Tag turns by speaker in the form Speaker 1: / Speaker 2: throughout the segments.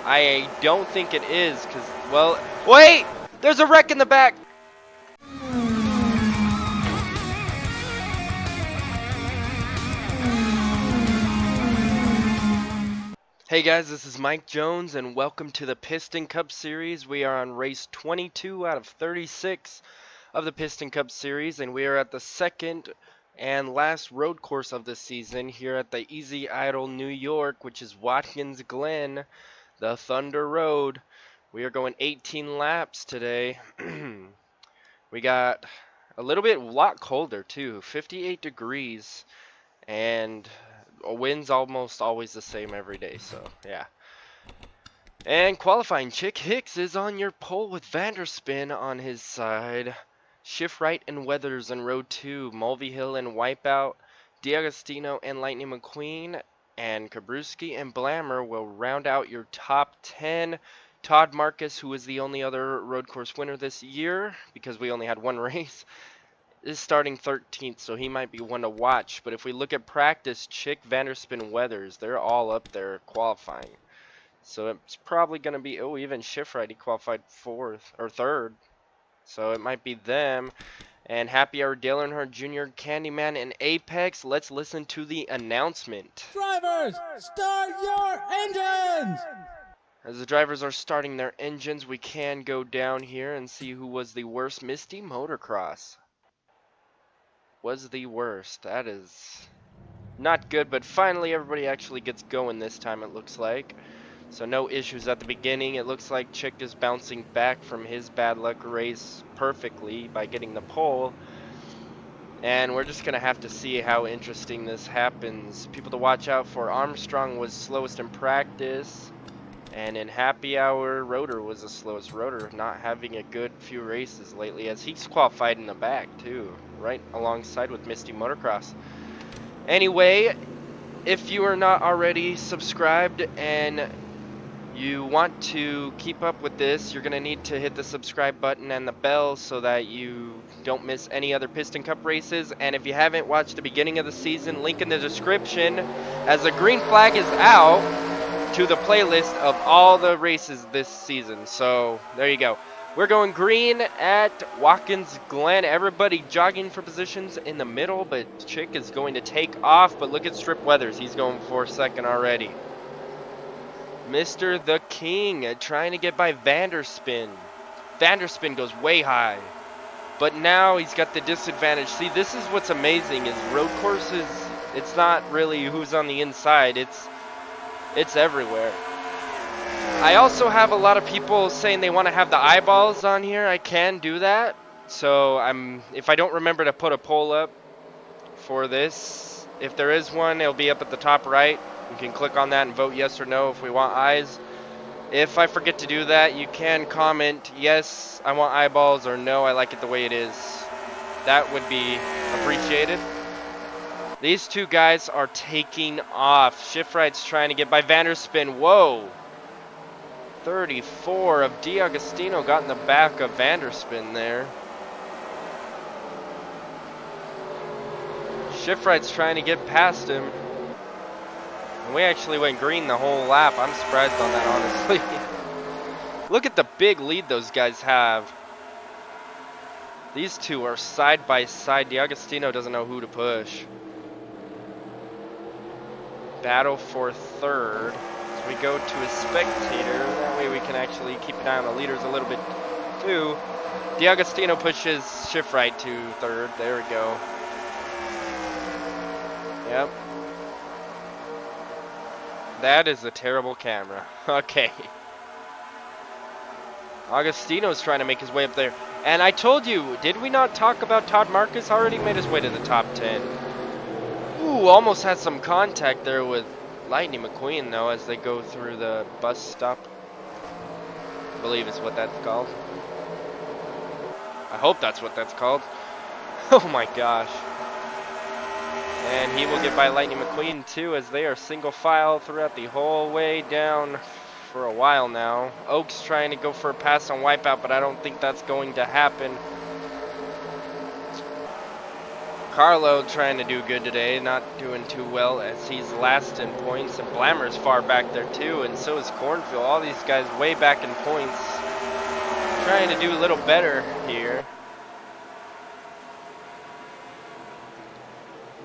Speaker 1: I don't think it is, because, well, wait! There's a wreck in the back! Hey guys, this is Mike Jones, and welcome to the Piston Cup Series. We are on race 22 out of 36 of the Piston Cup Series, and we are at the second and last road course of the season here at the Easy Idle New York, which is Watkins Glen, the Thunder Road. We are going 18 laps today. We got a lot colder too, 58 degrees, and a wind's almost always the same every day, so yeah. And qualifying, Chick Hicks is on your pole with Vanderspin on his side. Shiftright and Weathers in row 2. Mulvey Hill and Wipeout. D'Agostino and Lightning McQueen. And Kabruski and Blammer will round out your top 10. Todd Marcus, who is the only other road course winner this year, because we only had one race, is starting 13th, so he might be one to watch. But if we look at practice, Chick, Vanderspin, Weathers, they're all up there qualifying. So it's probably going to be, oh, even Shiftright, he qualified 4th or 3rd. So it might be them. And Happy Hour, Dale Earnhardt Jr., Candyman, and Apex. Let's listen to the announcement.
Speaker 2: Drivers, start your engines!
Speaker 1: As the drivers are starting their engines, we can go down here and see who was the worst. Misty Motocross was the worst. That is not good, but finally everybody actually gets going this time, it looks like. So no issues at the beginning. It looks like Chick is bouncing back from his bad luck race perfectly by getting the pole. And we're just going to have to see how interesting this happens. People to watch out for. Armstrong was slowest in practice. And in Happy Hour, Rotor was the slowest. Rotor not having a good few races lately, as he's qualified in the back too, right alongside with Misty Motocross. Anyway, if you are not already subscribed and you want to keep up with this, you're going to need to hit the subscribe button and the bell so that you don't miss any other Piston Cup races. And if you haven't watched the beginning of the season, link in the description, as the green flag is out, to the playlist of all the races this season. So there you go. We're going green at Watkins Glen. Everybody jogging for positions in the middle, but Chick is going to take off. But look at Strip Weathers. He's going for second already. Mr. The King trying to get by Vanderspin. Vanderspin goes way high. But now he's got the disadvantage. See, this is what's amazing is road courses, it's not really who's on the inside. It's everywhere. I also have a lot of people saying they want to have the eyeballs on here. I can do that. So if I don't remember to put a poll up for this, if there is one, it'll be up at the top right. You can click on that and vote yes or no if we want eyes. If I forget to do that, you can comment, yes, I want eyeballs, or no, I like it the way it is. That would be appreciated. These two guys are taking off. Shiftright's trying to get by Vanderspin. Whoa. 34 of D'Agostino got in the back of Vanderspin there. Shiftright's trying to get past him. And we actually went green the whole lap. I'm surprised on that, honestly. Look at the big lead those guys have. These two are side by side. D'Agostino doesn't know who to push. Battle for third. So we go to a spectator. That way we can actually keep an eye on the leaders a little bit too. D'Agostino pushes Shiftright to third. There we go. Yep. That is a terrible camera. Okay. Agostino's trying to make his way up there. And I told you, did we not talk about Todd Marcus? Already made his way to the top 10. Ooh, almost had some contact there with Lightning McQueen, though, as they go through the bus stop. I believe is what that's called. I hope that's what that's called. Oh my gosh. And he will get by Lightning McQueen too, as they are single file throughout the whole way down for a while now. Oak's trying to go for a pass on Wipeout, but I don't think that's going to happen. Carlow trying to do good today, not doing too well as he's last in points, and Blammer's far back there too, and so is Cornfield. All these guys way back in points, trying to do a little better here.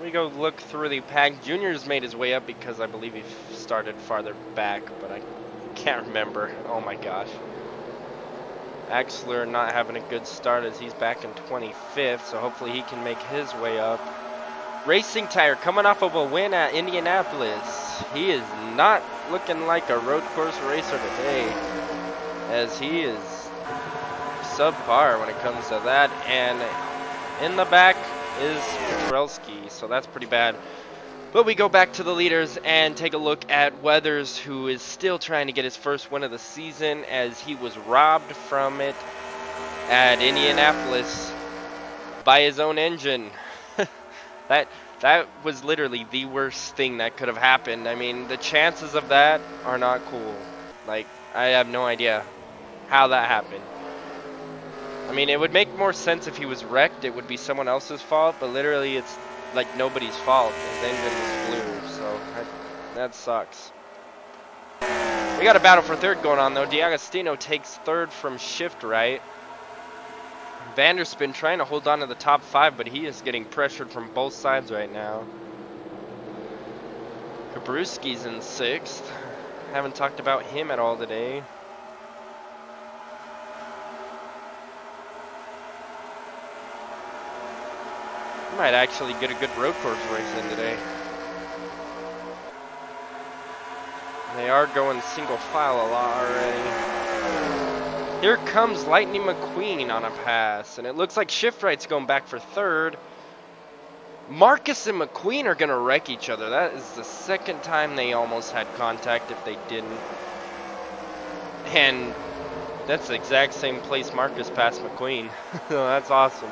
Speaker 1: We go look through the pack. Junior's made his way up because I believe he started farther back, but I can't remember. Oh my gosh. Axler not having a good start as he's back in 25th, so hopefully he can make his way up. Racing Tire coming off of a win at Indianapolis. He is not looking like a road course racer today, as he is subpar when it comes to that. And in the back is Petrelski, so that's pretty bad. But we go back to the leaders and take a look at Weathers, who is still trying to get his first win of the season as he was robbed from it at Indianapolis by his own engine. That was literally the worst thing that could have happened. I mean, the chances of that are not cool. Like, I have no idea how that happened. I mean, it would make more sense if he was wrecked. It would be someone else's fault, but literally it's like nobody's fault. His engine was blue, so that sucks. We got a battle for third going on though. D'Agostino takes third from shift right. Vanderspin trying to hold on to the top 5, but he is getting pressured from both sides right now. Kabruski's in 6th. Haven't talked about him at all today. Might actually get a good road course race in today. They are going single file a lot already. Here comes Lightning McQueen on a pass, and it looks like Shift Right's going back for third. Marcus and McQueen are gonna wreck each other. That is the second time they almost had contact if they didn't. And that's the exact same place Marcus passed McQueen. That's awesome.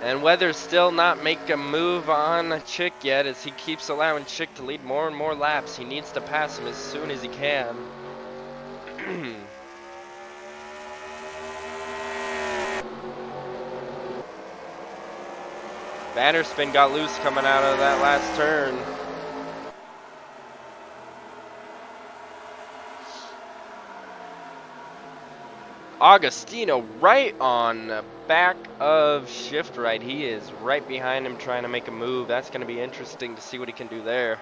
Speaker 1: And Weathers still not make a move on Chick yet as he keeps allowing Chick to lead more and more laps. He needs to pass him as soon as he can. Vanderspin got loose coming out of that last turn. Agostino right on the back of Shift Right. He is right behind him trying to make a move. That's going to be interesting to see what he can do there.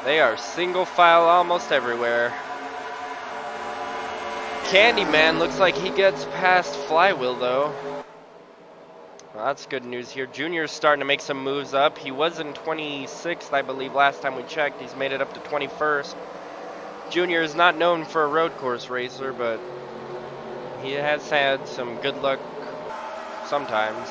Speaker 1: They are single file almost everywhere. Candyman looks like he gets past Flywheel though. Well, that's good news here. Junior's starting to make some moves up. He was in 26th, I believe, last time we checked. He's made it up to 21st. Junior is not known for a road course racer, but he has had some good luck sometimes.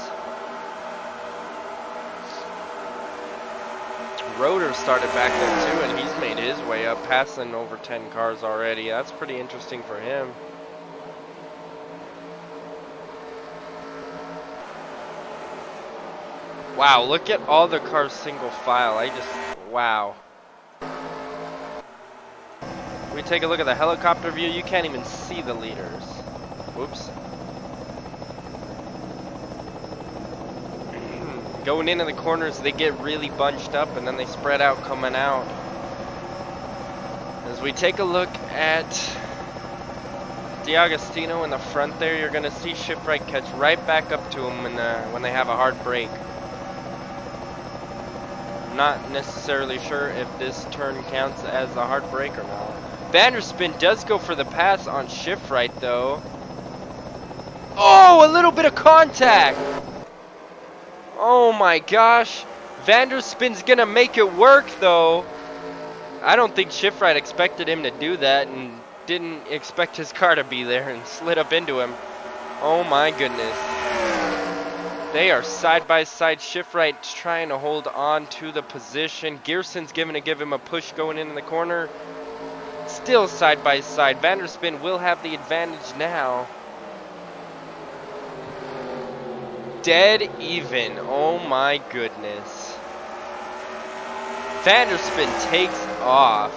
Speaker 1: Rotor started back there too, and he's made his way up, passing over 10 cars already. That's pretty interesting for him. Wow, look at all the cars single file. Wow. We take a look at the helicopter view, you can't even see the leaders. Whoops. Going into the corners, they get really bunched up and then they spread out coming out. As we take a look at D'Agostino in the front there, you're going to see Shift Right catch right back up to him when they have a hard break. Not necessarily sure if this turn counts as a hard break or not. Vanderspin does go for the pass on Shift Right though. Oh, a little bit of contact! Oh my gosh, Vanderspin's gonna make it work though. I don't think Shift Right expected him to do that and didn't expect his car to be there and slid up into him. Oh my goodness. They are side by side. Shift Right trying to hold on to the position. Gearson's give him a push going into the corner. Still side by side. Vanderspin will have the advantage now. dead even. Oh my goodness. Vanderspin takes off.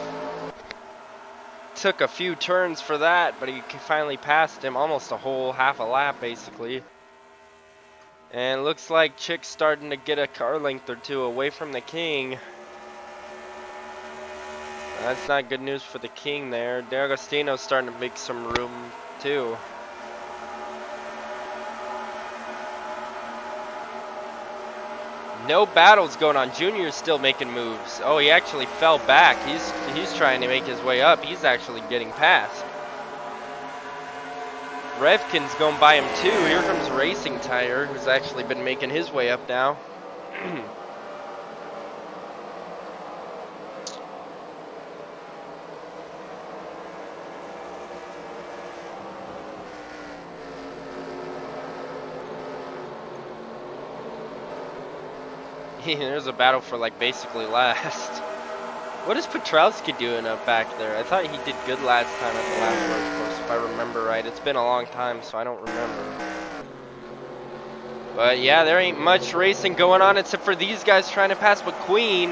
Speaker 1: Took a few turns for that, but he finally passed him. Almost a whole half a lap, basically. And looks like Chick's starting to get a car length or two away from the King. That's not good news for the King there. D'Agostino's starting to make some room, too. No battles going on. Junior's still making moves. Oh, he actually fell back. He's trying to make his way up. He's actually getting past. Revkin's going by him too. Here comes Racing Tire, who's actually been making his way up now. There's a battle for like basically last. What is Petrowski doing up back there? I thought he did good last time at the last road course, if I remember right. It's been a long time, so I don't remember. But yeah, there ain't much racing going on except for these guys trying to pass McQueen.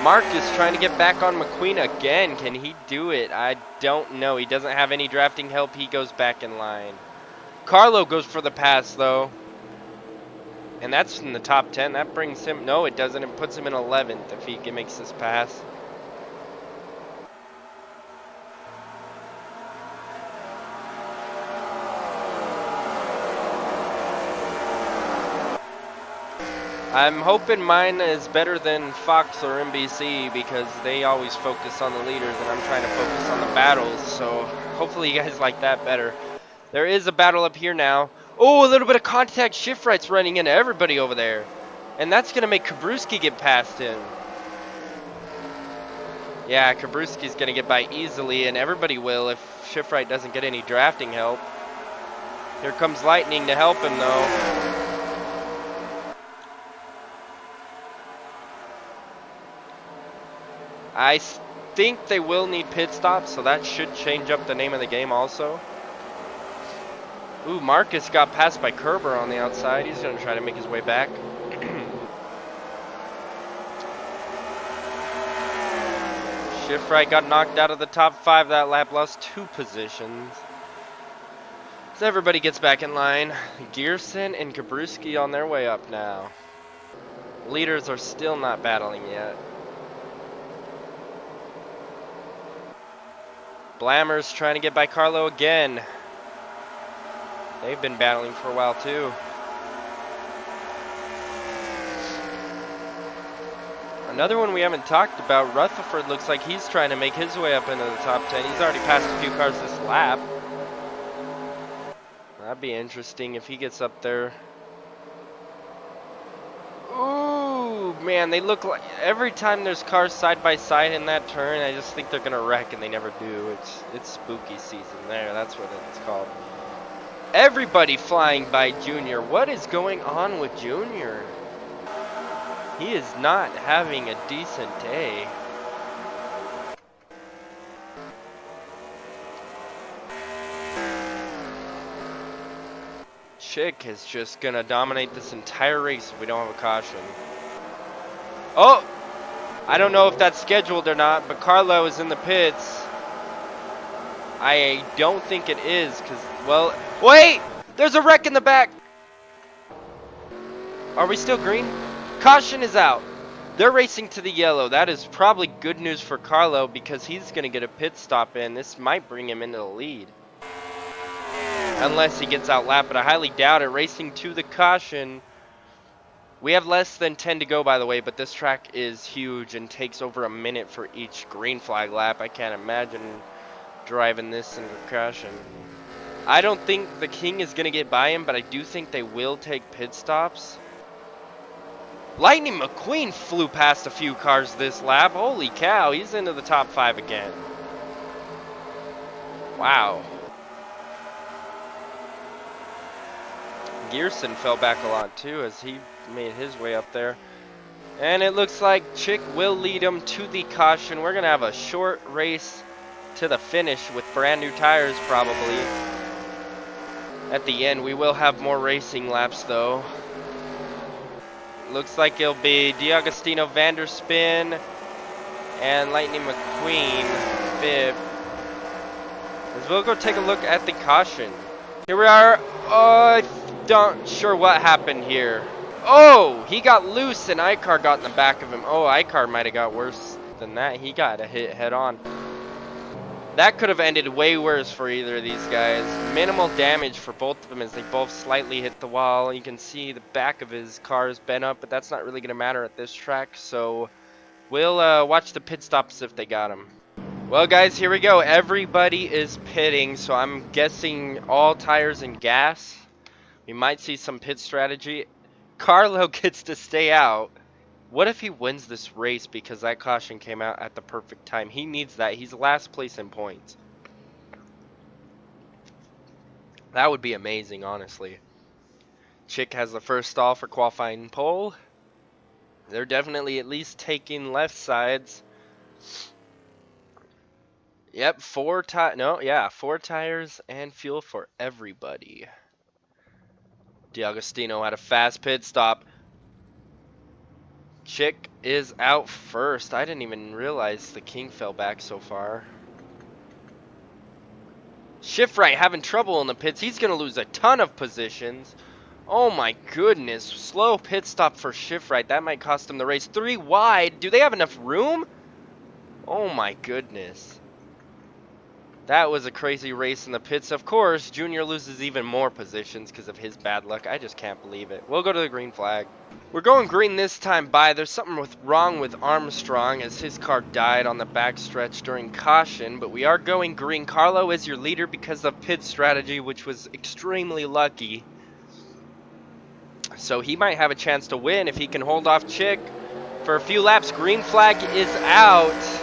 Speaker 1: Marcus trying to get back on McQueen again. Can he do it? I don't know. He doesn't have any drafting help. He goes back in line. Carlow goes for the pass, though. And that's in the top 10. That brings him... No, it doesn't. It puts him in 11th if he makes this pass. I'm hoping mine is better than Fox or NBC because they always focus on the leaders and I'm trying to focus on the battles. So hopefully you guys like that better. There is a battle up here now. Oh, a little bit of contact. Shift right's running into everybody over there. And that's going to make Kabruski get past him. Yeah, Kabruski's going to get by easily, and everybody will if Shift right doesn't get any drafting help. Here comes Lightning to help him, though. I think they will need pit stops, so that should change up the name of the game also. Ooh, Marcus got passed by Kerber on the outside. He's going to try to make his way back. Shift right got knocked out of the top 5 that lap, lost 2 positions. So everybody gets back in line. Gearson and Kabruski on their way up now. Leaders are still not battling yet. Blammer's trying to get by Carlow again. They've been battling for a while too. Another one we haven't talked about, Rutherford looks like he's trying to make his way up into the top 10. He's already passed a few cars this lap. That'd be interesting if he gets up there. Ooh, man, they look like every time there's cars side by side in that turn, I just think they're gonna wreck and they never do. It's spooky season there, that's what it's called. Everybody flying by Junior. What is going on with Junior? He is not having a decent day. Chick is just gonna dominate this entire race if we don't have a caution. Oh! I don't know if that's scheduled or not, but Carlow is in the pits. I don't think it is, because, well... Wait! There's a wreck in the back! Are we still green? Caution is out. They're racing to the yellow. That is probably good news for Carlow because he's going to get a pit stop in. This might bring him into the lead. Unless he gets outlapped, but I highly doubt it. Racing to the caution. We have less than 10 to go, by the way, but this track is huge and takes over a minute for each green flag lap. I can't imagine driving this into caution. I don't think the King is going to get by him, but I do think they will take pit stops. Lightning McQueen flew past a few cars this lap. Holy cow, he's into the top 5 again. Wow. Gearson fell back a lot too as he made his way up there. And it looks like Chick will lead him to the caution. We're going to have a short race to the finish with brand new tires probably. at the end. We will have more racing laps though. Looks like it'll be D'Agostino Vanderspin and Lightning McQueen 5th. As we'll go take a look at the caution. Here we are. Not sure what happened here. Oh, he got loose and iCar got in the back of him. Oh, iCar might have got worse than that. He got a hit head on. That could have ended way worse for either of these guys. Minimal damage for both of them as they both slightly hit the wall. You can see the back of his car is bent up, but that's not really going to matter at this track. So we'll watch the pit stops if they got him. Well, guys, here we go. Everybody is pitting, so I'm guessing all tires and gas. We might see some pit strategy. Carlow gets to stay out. What if he wins this race because that caution came out at the perfect time? He needs that. He's last place in points. That would be amazing, honestly. Chick has the first stall for qualifying pole. They're definitely at least taking left sides. Yep, four tires and fuel for everybody. D'Agostino had a fast pit stop. Chick is out first. I didn't even realize the King fell back so far. Shift right having trouble in the pits. He's going to lose a ton of positions. Oh my goodness. Slow pit stop for Shift right. That might cost him the race. 3 wide. Do they have enough room? Oh my goodness. That was a crazy race in the pits. Of course, Junior loses even more positions because of his bad luck. I just can't believe it. We'll go to the green flag. We're going green this time by. There's something wrong with Armstrong as his car died on the backstretch during caution, but we are going green. Carlow is your leader because of pit strategy, which was extremely lucky. So he might have a chance to win if he can hold off Chick for a few laps. Green flag is out.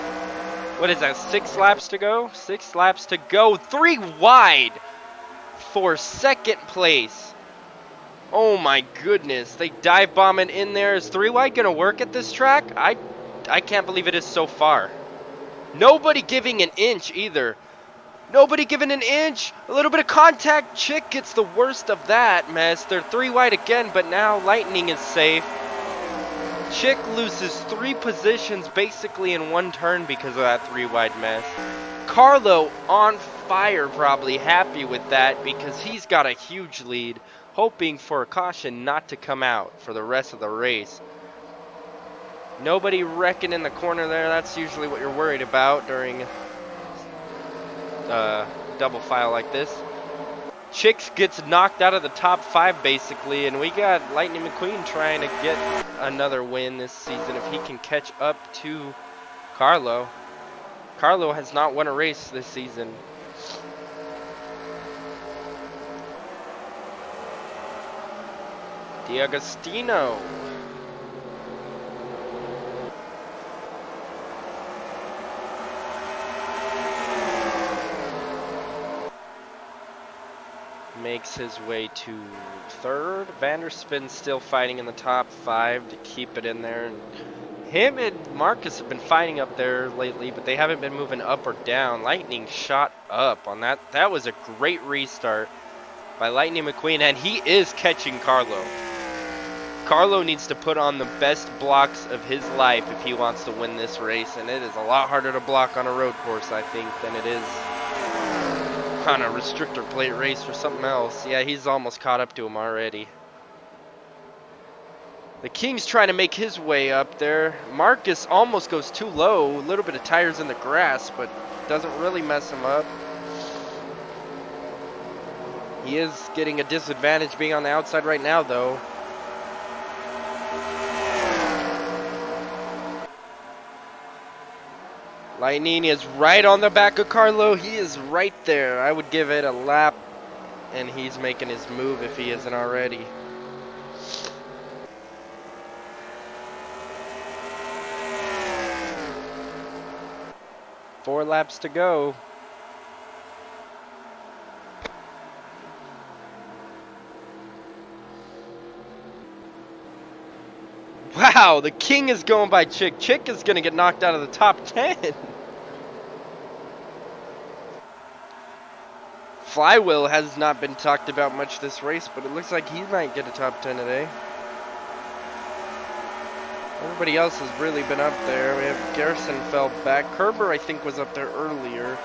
Speaker 1: What is that, 6 laps to go? 6 laps to go. 3 wide for second place. Oh my goodness. They dive bombing in there. Is 3 wide going to work at this track? I can't believe it is so far. Nobody giving an inch either. Nobody giving an inch. A little bit of contact. Chick gets the worst of that mess. They're 3 wide again, but now Lightning is safe. Chick loses 3 positions basically in 1 turn because of that 3 wide mess. Carlow on fire, probably happy with that because he's got a huge lead, hoping for a caution not to come out for the rest of the race. Nobody wrecking in the corner there. That's usually what you're worried about during double file like this. Chick gets knocked out of the top 5 basically, and we got Lightning McQueen trying to get another win this season if he can catch up to Carlow. Carlow has not won a race this season. D'Agostino. Makes his way to 3rd. Vanderspin still fighting in the top 5 to keep it in there. Him and Marcus have been fighting up there lately, but they haven't been moving up or down. Lightning shot up on that. That was a great restart by Lightning McQueen, and he is catching Carlow. Carlow needs to put on the best blocks of his life if he wants to win this race, and it is a lot harder to block on a road course, I think, than it is on a restrictor plate race or something else. Yeah, he's almost caught up to him already. The King's trying to make his way up there. Marcus almost goes too low. A little bit of tires in the grass, but doesn't really mess him up. He is getting a disadvantage being on the outside right now, though. Lightning is right on the back of Carlow. He is right there. I would give it a lap, and he's making his move if he isn't already. Four laps to go. Wow, the King is going by Chick. Chick is going to get knocked out of the top 10. Flywheel has not been talked about much this race, but it looks like he might get a top 10 today. Everybody else has really been up there. We have Garrison fell back. Kerber, I think, was up there earlier.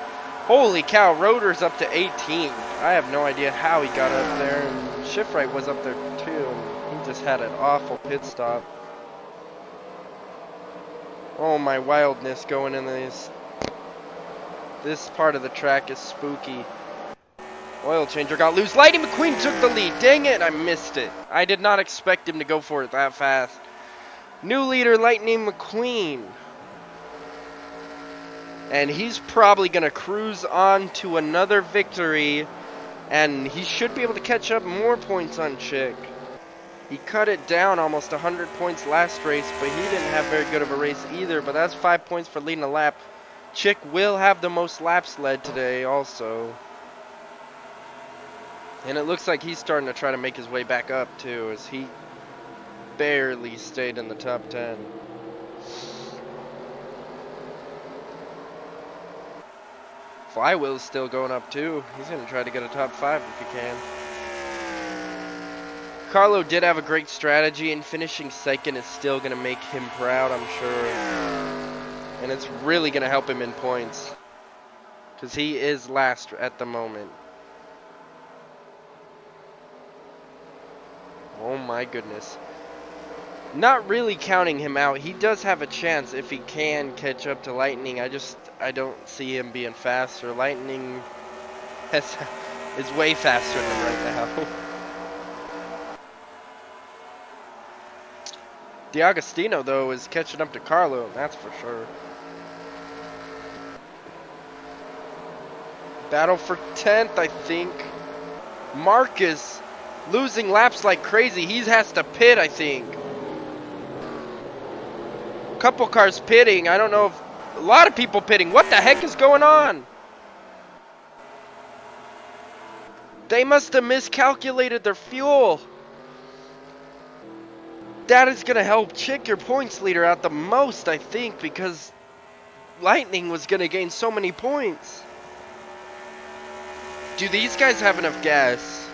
Speaker 1: Holy cow, Rotor's up to 18. I have no idea how he got up there. And Shifright was up there too. And he just had an awful pit stop. Oh, my wildness going in this. This part of the track is spooky. Oil changer got loose. Lightning McQueen took the lead. Dang it, I missed it. I did not expect him to go for it that fast. New leader, Lightning McQueen. And he's probably going to cruise on to another victory. And he should be able to catch up more points on Chick. He cut it down almost 100 points last race, but he didn't have very good of a race either. But that's 5 points for leading a lap. Chick will have the most laps led today also. And it looks like he's starting to try to make his way back up too, as he barely stayed in the top 10. Flywheel's still going up too. He's going to try to get a top 5 if he can. Carlow did have a great strategy, and finishing second is still going to make him proud, I'm sure. And it's really going to help him in points, because he is last at the moment. Oh my goodness. Not really counting him out. He does have a chance if he can catch up to Lightning. I don't see him being faster. Lightning is way faster than right now. D'Agostino, though, is catching up to Carlow, that's for sure. Battle for 10th, I think. Marcus losing laps like crazy. He has to pit, I think. Couple cars pitting. I don't know if... A lot of people pitting. What the heck is going on? They must have miscalculated their fuel. That is going to help Chick, your points leader, out the most, I think, because Lightning was going to gain so many points. Do these guys have enough gas?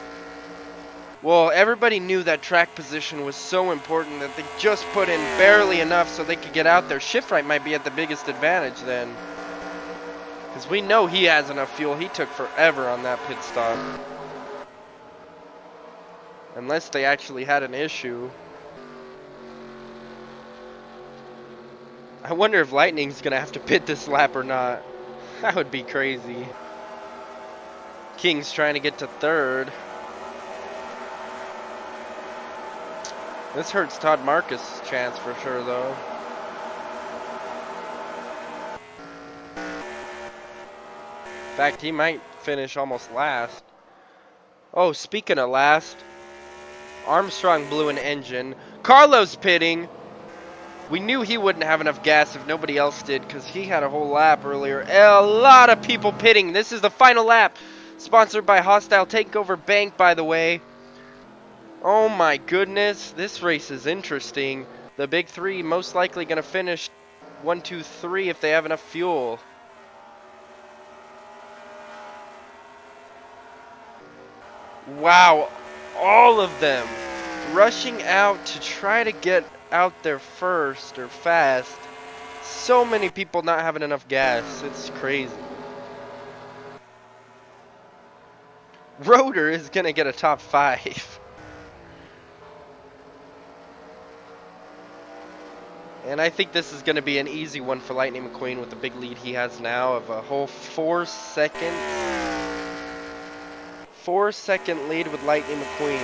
Speaker 1: Well, everybody knew that track position was so important that they just put in barely enough so they could get out there. Shifright might be at the biggest advantage then, because we know he has enough fuel. He took forever on that pit stop. Unless they actually had an issue. I wonder if Lightning's going to have to pit this lap or not. That would be crazy. King's trying to get to third. This hurts Todd Marcus' chance for sure, though. In fact, he might finish almost last. Oh, speaking of last, Armstrong blew an engine. Carlow's pitting. We knew he wouldn't have enough gas if nobody else did, because he had a whole lap earlier. A lot of people pitting. This is the final lap. Sponsored by Hostile Takeover Bank, by the way. Oh my goodness, this race is interesting. The big three most likely going to finish 1, 2, 3 if they have enough fuel. Wow, all of them rushing out to try to get out there first or fast. So many people not having enough gas, it's crazy. Rotor is going to get a top 5. And I think this is going to be an easy one for Lightning McQueen with the big lead he has now of a whole 4 seconds. 4-second lead with Lightning McQueen.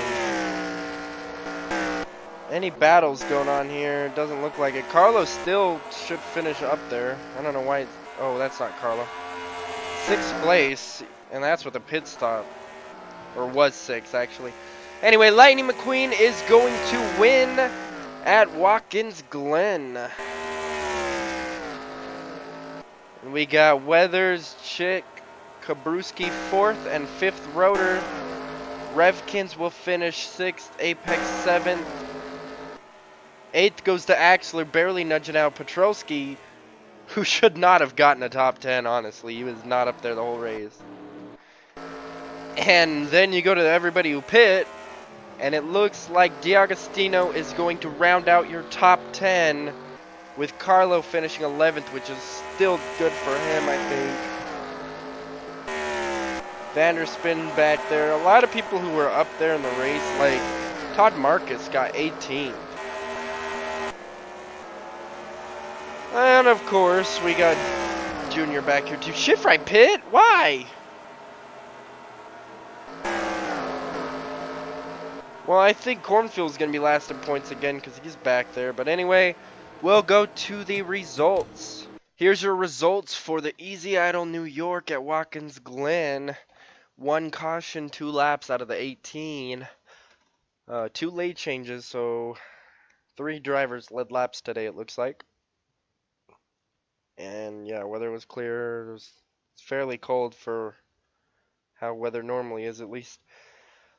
Speaker 1: Any battles going on here? Doesn't look like it. Carlow still should finish up there. I don't know why. Oh, that's not Carlow. 6th place, and that's with a pit stop. Or was 6, actually. Anyway, Lightning McQueen is going to win at Watkins Glen. And we got Weathers, Chick, Kabruski 4th and 5th Rotor. Revkins will finish 6th, Apex 7th. 8th goes to Axler, barely nudging out Petrosky, who should not have gotten a top 10, honestly. He was not up there the whole race. And then you go to everybody who pit, and it looks like D'Agostino is going to round out your top 10 with Carlow finishing 11th, which is still good for him, I think. Vanderspin back there. A lot of people who were up there in the race, like Todd Marcus got 18th. And of course, we got Junior back here too. Shift right pit? Why? Well, I think Cornfield's going to be last in points again because he's back there. But anyway, we'll go to the results. Here's your results for the Easy Idle New York at Watkins Glen. 1 caution, 2 laps out of the 18. 2 late changes, so 3 drivers led laps today, it looks like. And yeah, weather was clear. It was fairly cold for how weather normally is, at least.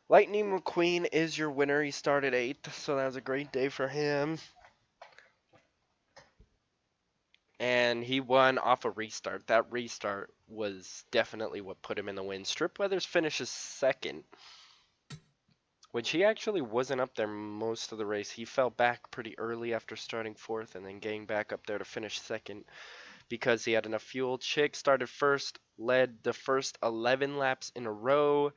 Speaker 1: Lightning McQueen is your winner. He started 8th, so that was a great day for him. And he won off a restart. That restart was definitely what put him in the win. Strip Weathers finishes 2nd, which he actually wasn't up there most of the race. He fell back pretty early after starting 4th and then getting back up there to finish 2nd because he had enough fuel. Chick started 1st, led the first 11 laps in a row,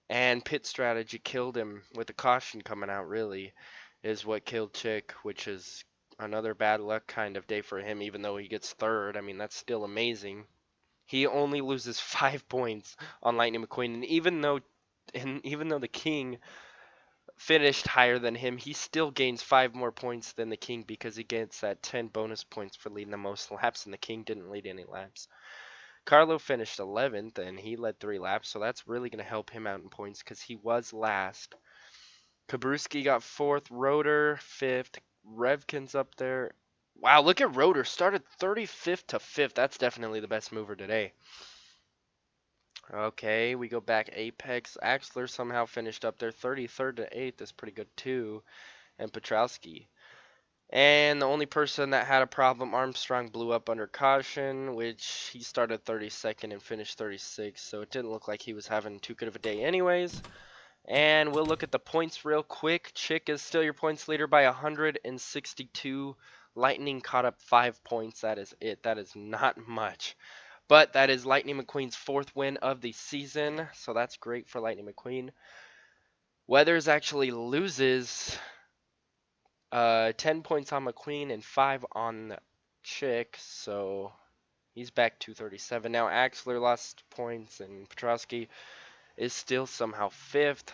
Speaker 1: and pit strategy killed him with the caution coming out, really, is what killed Chick, which is another bad luck kind of day for him, even though he gets 3rd. I mean, that's still amazing. He only loses 5 points on Lightning McQueen, and even though the King finished higher than him, he still gains 5 more points than the King because he gets that 10 bonus points for leading the most laps, and the King didn't lead any laps. Carlow finished 11th, and he led 3 laps, so that's really going to help him out in points because he was last. Kabruski got 4th, Rotor 5th, Revkin's up there. Wow, look at Rotor, started 35th to 5th. That's definitely the best mover today. Okay, we go back Apex. Axler somehow finished up there, 33rd to 8th is pretty good too, and Petrowski. And the only person that had a problem, Armstrong, blew up under caution, which he started 32nd and finished 36th, so it didn't look like he was having too good of a day anyways. And we'll look at the points real quick. Chick is still your points leader by 162. Lightning caught up 5 points. That is it. That is not much. But that is Lightning McQueen's 4th win of the season, so that's great for Lightning McQueen. Weathers actually loses 10 points on McQueen and 5 on Chick, so he's back to 37. Now Axler lost points, and Petrowski is still somehow 5th.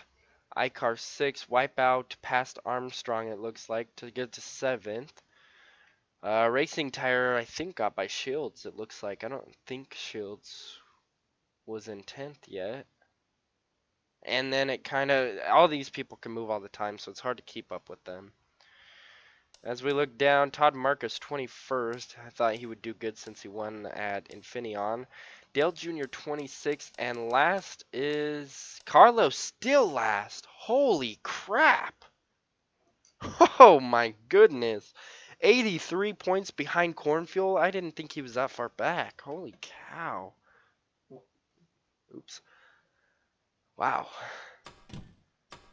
Speaker 1: Icar 6th, Wipeout past Armstrong, it looks like, to get to 7th. Racing Tire, I think, got by Shields, it looks like. I don't think Shields was in 10th yet. And then it kind of, all these people can move all the time, so it's hard to keep up with them. As we look down, Todd Marcus 21st. I thought he would do good since he won at Infineon. Dale Jr. 26th, and last is Carlow, still last. Holy crap. Oh my goodness. 83 points behind Cornfield. I didn't think he was that far back. Holy cow. Oops. Wow.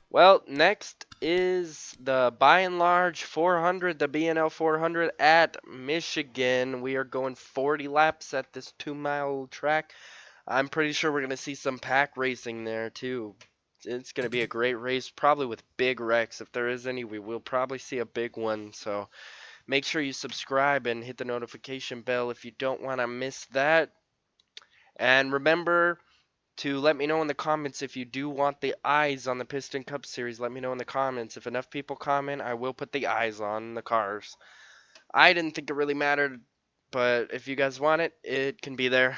Speaker 1: Well, next is the by and large 400, the B&L 400 at Michigan. We are going 40 laps at this 2-mile track. I'm pretty sure we're going to see some pack racing there too. It's going to be a great race, probably with big wrecks. If there is any, we will probably see a big one. So make sure you subscribe and hit the notification bell if you don't want to miss that. And remember to let me know in the comments if you do want the eyes on the Piston Cup Series. Let me know in the comments. If enough people comment, I will put the eyes on the cars. I didn't think it really mattered, but if you guys want it, it can be there.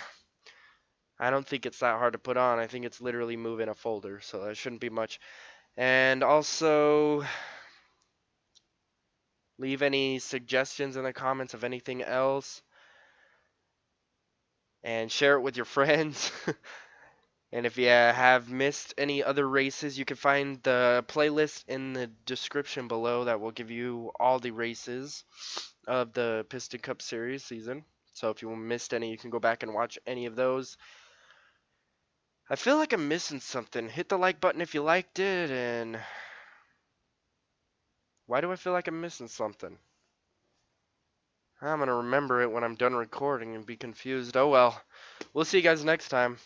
Speaker 1: I don't think it's that hard to put on. I think it's literally move in a folder, so that shouldn't be much. And also, leave any suggestions in the comments of anything else. And share it with your friends. And if you have missed any other races, you can find the playlist in the description below that will give you all the races of the Piston Cup Series season. So if you missed any, you can go back and watch any of those. I feel like I'm missing something. Hit the like button if you liked it, and why do I feel like I'm missing something? I'm gonna remember it when I'm done recording and be confused. Oh well. We'll see you guys next time.